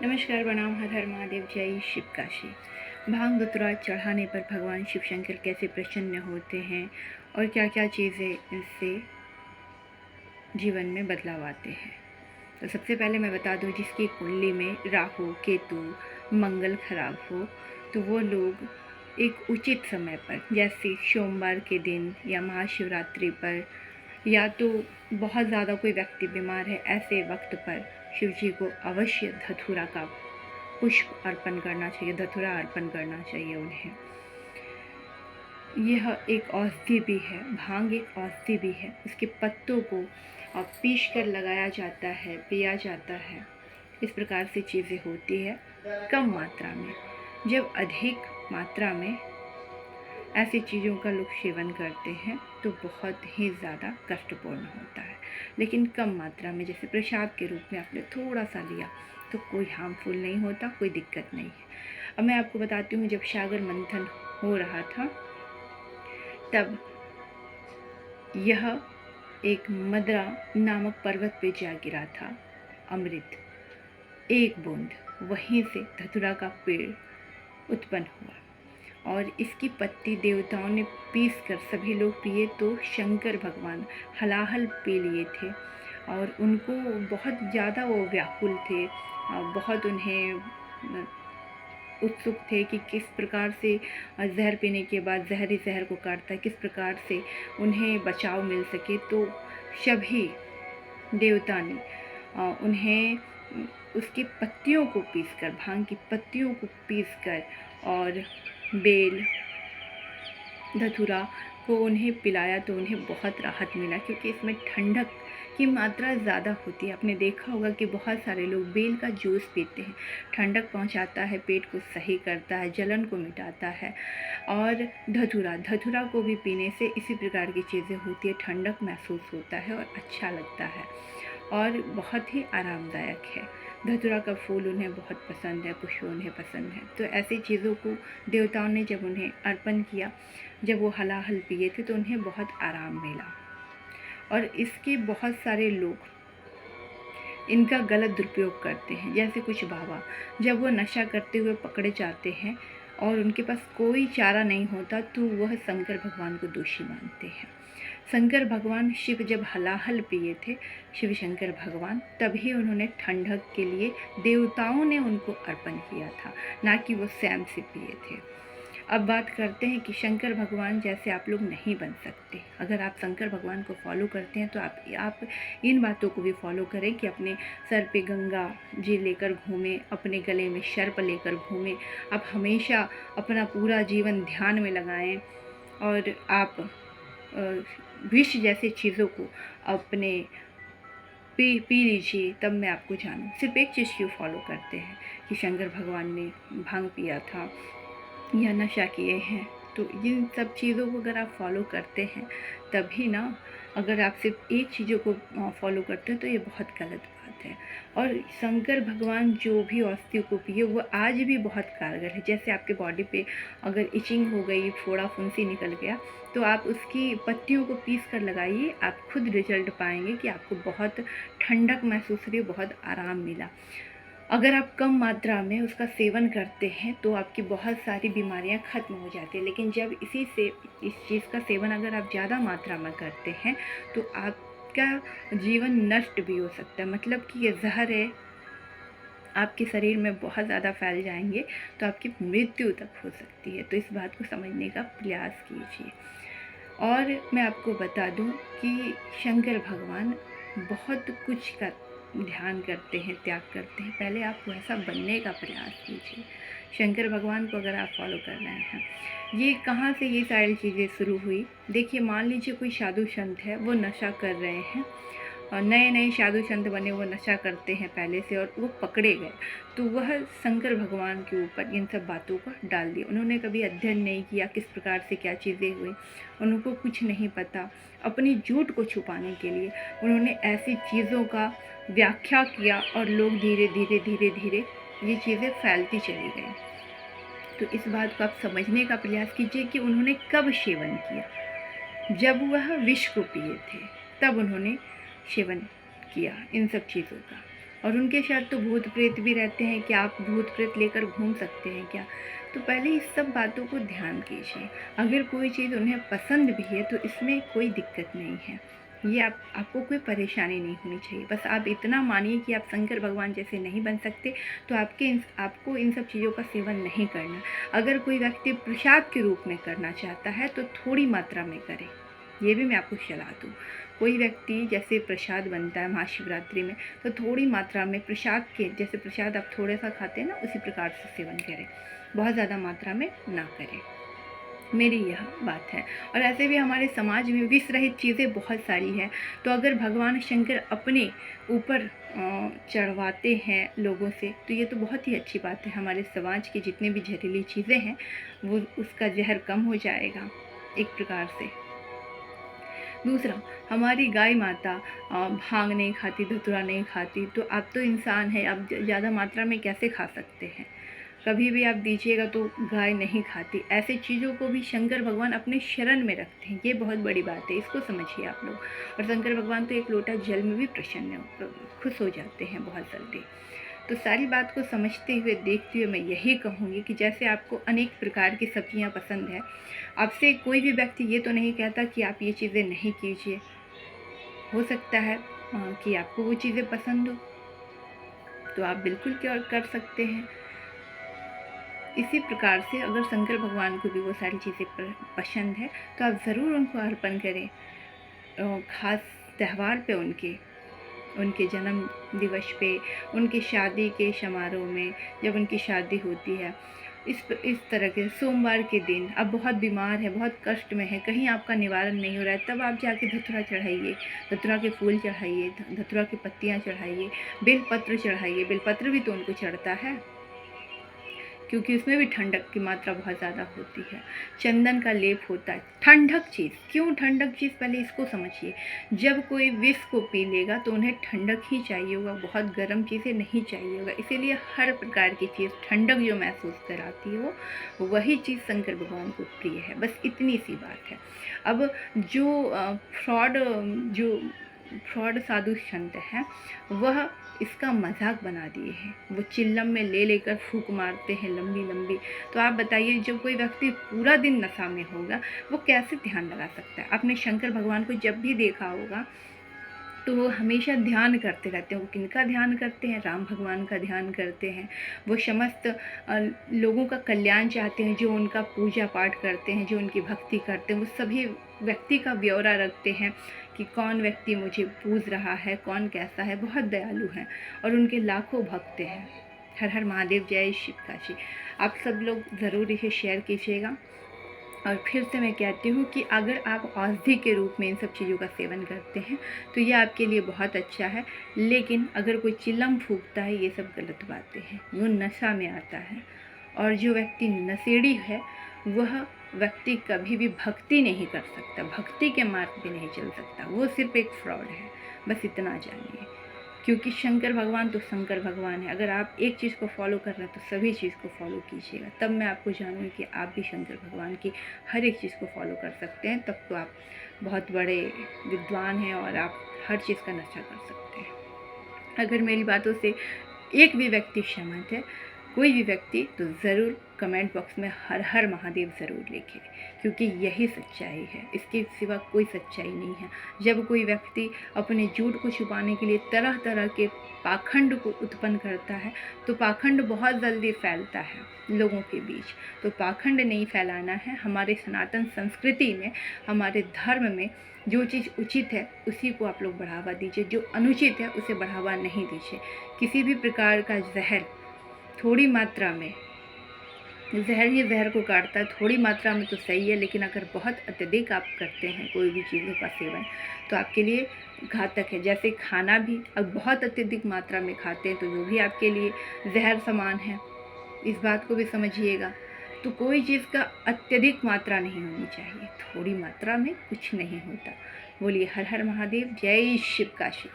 नमस्कार, प्रणाम, हर हर महादेव, जय शिव काशी। भांग धतूरा चढ़ाने पर भगवान शिव शंकर कैसे प्रसन्न होते हैं और क्या क्या चीज़ें इससे जीवन में बदलाव आते हैं। तो सबसे पहले मैं बता दूं, जिसकी कुंडली में राहु केतु मंगल खराब हो तो वो लोग एक उचित समय पर, जैसे सोमवार के दिन या महाशिवरात्रि पर, या तो बहुत ज़्यादा कोई व्यक्ति बीमार है, ऐसे वक्त पर शिव जी को अवश्य धतूरा का पुष्प अर्पण करना चाहिए, धतूरा अर्पण करना चाहिए उन्हें। यह एक औषधि भी है, भांग एक औषधि भी है। उसके पत्तों को पीस कर लगाया जाता है, पिया जाता है। इस प्रकार से चीज़ें होती है कम मात्रा में। जब अधिक मात्रा में ऐसी चीज़ों का लोग सेवन करते हैं तो बहुत ही ज़्यादा कष्टपूर्ण होता है। लेकिन कम मात्रा में, जैसे प्रसाद के रूप में आपने थोड़ा सा लिया तो कोई हार्मफुल नहीं होता, कोई दिक्कत नहीं है। अब मैं आपको बताती हूँ, जब सागर मंथन हो रहा था तब यह एक मदरा नामक पर्वत पे जा गिरा था अमृत, एक बूंद। वहीं से धतूरा का पेड़ उत्पन्न हुआ और इसकी पत्ती देवताओं ने पीस कर सभी लोग पिए तो शंकर भगवान हलाहल पी लिए थे और उनको बहुत ज़्यादा वो व्याकुल थे, बहुत उन्हें उत्सुक थे कि किस प्रकार से जहर पीने के बाद जहर ही जहर को काटता है, किस प्रकार से उन्हें बचाव मिल सके। तो सभी देवता ने उन्हें उसकी पत्तियों को पीसकर, भांग की पत्तियों को पीसकर और बेल धतूरा को उन्हें पिलाया तो उन्हें बहुत राहत मिला, क्योंकि इसमें ठंडक की मात्रा ज़्यादा होती है। आपने देखा होगा कि बहुत सारे लोग बेल का जूस पीते हैं, ठंडक पहुंचाता है, पेट को सही करता है, जलन को मिटाता है। और धतूरा को भी पीने से इसी प्रकार की चीज़ें होती है, ठंडक महसूस होता है और अच्छा लगता है और बहुत ही आरामदायक है। धतूरा का फूल उन्हें बहुत पसंद है, पुष्प उन्हें पसंद है। तो ऐसी चीज़ों को देवताओं ने जब उन्हें अर्पण किया, जब वो हलाहल पिए थे तो उन्हें बहुत आराम मिला। और इसके बहुत सारे लोग इनका गलत दुरुपयोग करते हैं। जैसे कुछ बाबा, जब वो नशा करते हुए पकड़े जाते हैं और उनके पास कोई चारा नहीं होता तो वह शंकर भगवान को दोषी मानते हैं। शंकर भगवान शिव जब हलाहल पिए थे, शिव शंकर भगवान, तभी उन्होंने ठंडक के लिए देवताओं ने उनको अर्पण किया था, ना कि वो स्वयं से पिए थे। अब बात करते हैं कि शंकर भगवान जैसे आप लोग नहीं बन सकते। अगर आप शंकर भगवान को फॉलो करते हैं तो आप इन बातों को भी फॉलो करें कि अपने सर पे गंगा जी लेकर घूमें, अपने गले में सर्प लेकर घूमें। आप हमेशा अपना पूरा जीवन ध्यान में लगाएं और आप विष जैसे चीज़ों को अपने पी लीजिए, तब मैं आपको जानूँ। सिर्फ एक चीज़ क्यों फॉलो करते हैं कि शंकर भगवान ने भांग पिया था या नशा किए हैं। तो इन सब चीज़ों को अगर आप फॉलो करते हैं तभी ना, अगर आप सिर्फ एक चीज़ों को फॉलो करते हैं तो ये बहुत गलत बात है। और शंकर भगवान जो भी औषधियों को पिए वो आज भी बहुत कारगर है। जैसे आपके बॉडी पे अगर इचिंग हो गई, फोड़ा फुंसी निकल गया, तो आप उसकी पत्तियों को पीस कर लगाइए, आप खुद रिजल्ट पाएंगे कि आपको बहुत ठंडक महसूस हुई, बहुत आराम मिला। अगर आप कम मात्रा में उसका सेवन करते हैं तो आपकी बहुत सारी बीमारियां ख़त्म हो जाती हैं। लेकिन जब इस चीज़ का सेवन अगर आप ज़्यादा मात्रा में करते हैं तो आपका जीवन नष्ट भी हो सकता है। मतलब कि ये जहर है, आपके शरीर में बहुत ज़्यादा फैल जाएंगे तो आपकी मृत्यु तक हो सकती है। तो इस बात को समझने का प्रयास कीजिए। और मैं आपको बता दूं कि शंकर भगवान बहुत कुछ का ध्यान करते हैं, त्याग करते हैं। पहले आप वैसा बनने का प्रयास कीजिए। शंकर भगवान को अगर आप फॉलो कर रहे हैं, ये कहाँ से ये सारी चीज़ें शुरू हुई? देखिए, मान लीजिए कोई साधु संत है, वो नशा कर रहे हैं और नए नए साधु संत बने, वो नशा करते हैं पहले से और वो पकड़े गए, तो वह शंकर भगवान के ऊपर इन सब बातों को डाल दिया। उन्होंने कभी अध्ययन नहीं किया किस प्रकार से क्या चीज़ें हुई, उनको कुछ नहीं पता। अपनी झूठ को छुपाने के लिए उन्होंने ऐसी चीज़ों का व्याख्या किया और लोग धीरे धीरे धीरे धीरे ये चीज़ें फैलती चली गई। तो इस बात को आप समझने का प्रयास कीजिए कि उन्होंने कब सेवन किया। जब वह विष को पिए थे तब उन्होंने सेवन किया इन सब चीज़ों का। और उनके साथ तो भूत प्रेत भी रहते हैं। क्या आप भूत प्रेत लेकर घूम सकते हैं क्या? तो पहले इस सब बातों को ध्यान कीजिए। अगर कोई चीज़ उन्हें पसंद भी है तो इसमें कोई दिक्कत नहीं है। ये आपको कोई परेशानी नहीं होनी चाहिए। बस आप इतना मानिए कि आप शंकर भगवान जैसे नहीं बन सकते, तो आपको इन सब चीज़ों का सेवन नहीं करना। अगर कोई व्यक्ति प्रसाद के रूप में करना चाहता है तो थोड़ी मात्रा में करे, ये भी मैं आपको सलाह दूँ। कोई व्यक्ति जैसे प्रसाद बनता है महाशिवरात्रि में, तो थोड़ी मात्रा में प्रसाद के, जैसे प्रसाद आप थोड़ा सा खाते हैं ना, उसी प्रकार से सेवन करें, बहुत ज़्यादा मात्रा में ना करें। मेरी यह बात है। और ऐसे भी हमारे समाज में विष रहित चीज़ें बहुत सारी हैं। तो अगर भगवान शंकर अपने ऊपर चढ़वाते हैं लोगों से, तो ये तो बहुत ही अच्छी बात है। हमारे समाज की जितनी भी जहरीली चीज़ें हैं वो उसका जहर कम हो जाएगा एक प्रकार से। दूसरा, हमारी गाय माता भांग नहीं खाती, धतूरा नहीं खाती, तो आप तो इंसान हैं, आप ज़्यादा मात्रा में कैसे खा सकते हैं? कभी भी आप दीजिएगा तो गाय नहीं खाती। ऐसे चीज़ों को भी शंकर भगवान अपने शरण में रखते हैं, ये बहुत बड़ी बात है, इसको समझिए आप लोग। और शंकर भगवान तो एक लोटा जल में भी प्रसन्न खुश हो जाते हैं बहुत जल्दी। तो सारी बात को समझते हुए, देखते हुए मैं यही कहूँगी कि जैसे आपको अनेक प्रकार की सब्जियाँ पसंद है, आपसे कोई भी व्यक्ति ये तो नहीं कहता कि आप ये चीज़ें नहीं कीजिए। हो सकता है कि आपको वो चीज़ें पसंद हो, तो आप बिल्कुल क्या कर सकते हैं। इसी प्रकार से अगर शंकर भगवान को भी वो सारी चीज़ें पसंद है, तो आप ज़रूर उनको अर्पण करें। ख़ास त्यौहार पे उनके जन्म दिवस पे, उनकी शादी के समारोह में, जब उनकी शादी होती है, इस तरह के सोमवार के दिन आप बहुत बीमार हैं, बहुत कष्ट में हैं, कहीं आपका निवारण नहीं हो रहा है, तब आप जाके धतूरा चढ़ाइए, धतूरा के फूल चढ़ाइए, धतूरा की पत्तियाँ चढ़ाइए, बेलपत्र चढ़ाइए। बेलपत्र भी तो उनको चढ़ता है, क्योंकि उसमें भी ठंडक की मात्रा बहुत ज़्यादा होती है। चंदन का लेप होता है। ठंडक चीज़, क्यों ठंडक चीज़, पहले इसको समझिए। जब कोई विष को पी लेगा तो उन्हें ठंडक ही चाहिए होगा, बहुत गर्म चीज़ें नहीं चाहिए होगा। इसीलिए हर प्रकार की चीज़ ठंडक जो महसूस कराती हो, वही चीज़ शंकर भगवान को प्रिय है। बस इतनी सी बात है। अब जो फ्रॉड साधु संत हैं, वह इसका मजाक बना दिए हैं। वो चिल्लम में ले लेकर फूंक मारते हैं लंबी लंबी। तो आप बताइए, जब कोई व्यक्ति पूरा दिन नशा में होगा, वो कैसे ध्यान लगा सकता है? आपने शंकर भगवान को जब भी देखा होगा तो वो हमेशा ध्यान करते रहते हैं। वो किनका ध्यान करते हैं? राम भगवान का ध्यान करते हैं। वो समस्त लोगों का कल्याण चाहते हैं, जो उनका पूजा पाठ करते हैं, जो उनकी भक्ति करते हैं। वो सभी व्यक्ति का ब्यौरा रखते हैं कि कौन व्यक्ति मुझे पूज रहा है, कौन कैसा है। बहुत दयालु हैं और उनके लाखों भक्त हैं। हर हर महादेव, जय शिव काशी। आप सब लोग ज़रूर इसे शेयर कीजिएगा। और फिर से मैं कहती हूँ कि अगर आप औषधि के रूप में इन सब चीज़ों का सेवन करते हैं तो ये आपके लिए बहुत अच्छा है। लेकिन अगर कोई चिल्लम फूंकता है, ये सब गलत बातें हैं, वो नशा में आता है। और जो व्यक्ति नशेड़ी है, वह व्यक्ति कभी भी भक्ति नहीं कर सकता, भक्ति के मार्ग पे नहीं चल सकता। वो सिर्फ एक फ्रॉड है, बस इतना जानिए। क्योंकि शंकर भगवान तो शंकर भगवान है। अगर आप एक चीज़ को फॉलो कर रहे हैं तो सभी चीज़ को फॉलो कीजिएगा, तब मैं आपको जानूँगी कि आप भी शंकर भगवान की हर एक चीज़ को फॉलो कर सकते हैं। तब तो आप बहुत बड़े विद्वान हैं और आप हर चीज़ का नशा कर सकते हैं। अगर मेरी बातों से एक भी व्यक्ति सहमत है, कोई भी व्यक्ति, तो ज़रूर कमेंट बॉक्स में हर हर महादेव ज़रूर लिखे, क्योंकि यही सच्चाई है, इसके सिवा कोई सच्चाई नहीं है। जब कोई व्यक्ति अपने झूठ को छुपाने के लिए तरह तरह के पाखंड को उत्पन्न करता है, तो पाखंड बहुत जल्दी फैलता है लोगों के बीच। तो पाखंड नहीं फैलाना है। हमारे सनातन संस्कृति में, हमारे धर्म में जो चीज़ उचित है उसी को आप लोग बढ़ावा दीजिए, जो अनुचित है उसे बढ़ावा नहीं दीजिए। किसी भी प्रकार का जहर थोड़ी मात्रा में, जहर ही जहर को काटता है। थोड़ी मात्रा में तो सही है, लेकिन अगर बहुत अत्यधिक आप करते हैं कोई भी चीज़ों का सेवन, तो आपके लिए घातक है। जैसे खाना भी अब बहुत अत्यधिक मात्रा में खाते हैं, तो वो भी आपके लिए जहर समान है। इस बात को भी समझिएगा। तो कोई चीज़ का अत्यधिक मात्रा नहीं होनी चाहिए, थोड़ी मात्रा में कुछ नहीं होता। बोलिए हर हर महादेव, जय शिव काशी।